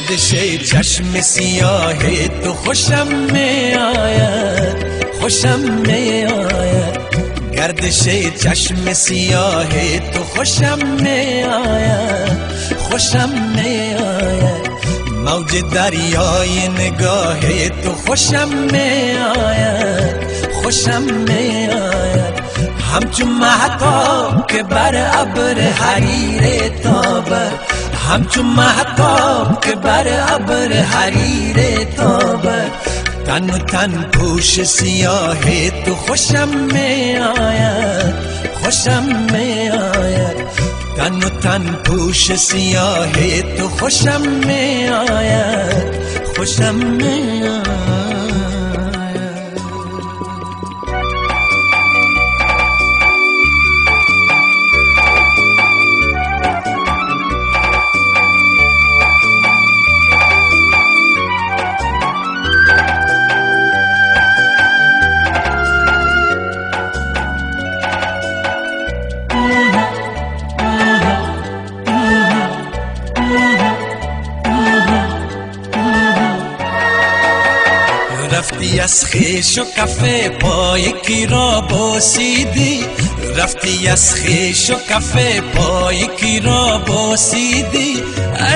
گردش چشم سیاه تو خوشم می آید، خوشم می آید. گردش چشم سیاه تو خوشم می آید، خوشم می آید. موج دریای نگاه تو خوشم می آید، خوشم می آید. همچون مهتاب که بر ابر حریر تابد، همچون مهتاب که بر ابر حریر تابد. تن و تن پوش سیاه تو خوشم می آید، خوشم می آید. تن و تن پوش سیاه تو خوشم می آید، خوشم می آید. رفتی از خیش و کفه پای کی را بوسیدی، رفتی از خیش و کفه پای کی را بوسیدی.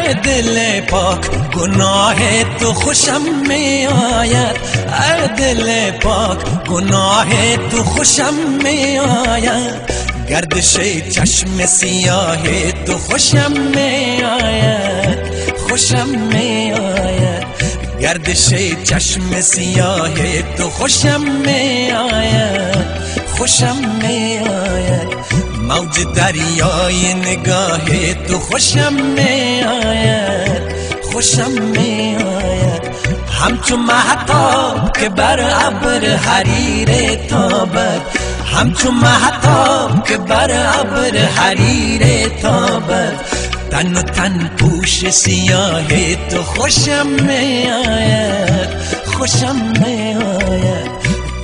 ای دل پاک گناه تو خوشم می آید، ای دل پاک گناه تو خوشم می آید. گردش چشم سیاه تو خوشم می آید، خوشم می آید. گردش چشم سیاه تو خوشم می آید، خوشم می آید. موج دریای نگاه تو خوشم می آید، خوشم می آید. همچون مهتاب که بر ابر حریر تابد، همچون مهتاب که بر ابر حریر تابد. تن و تن پوش سیاه تو خوشم می آید، خوشم می آید.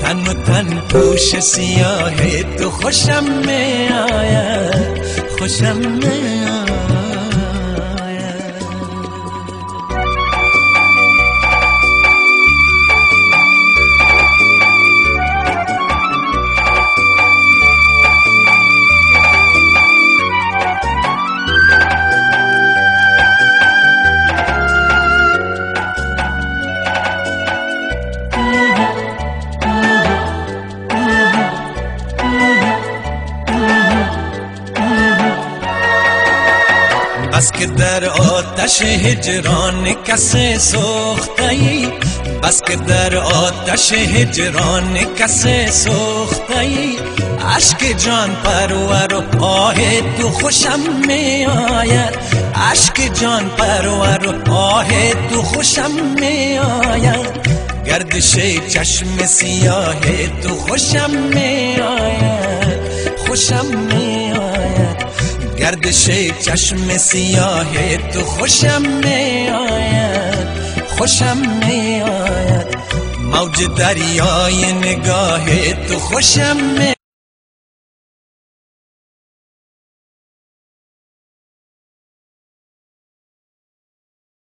تن و تن پوش سیاه تو خوشم می آید، خوشم می آید. بس که در آتش هجران کسی سوخته‌ای، بس که در آتش هجران کسی سوخته‌ای. اشک جان پرور و آه تو خوشم می آید، اشک جان پرور و آه تو خوشم می آید. گردش چشم سیاه تو خوشم می آید، خوشم می آید. گردش چشم سیاه تو خوشم می آید، خوشم می آید. موج دریای نگاه تو خوشم می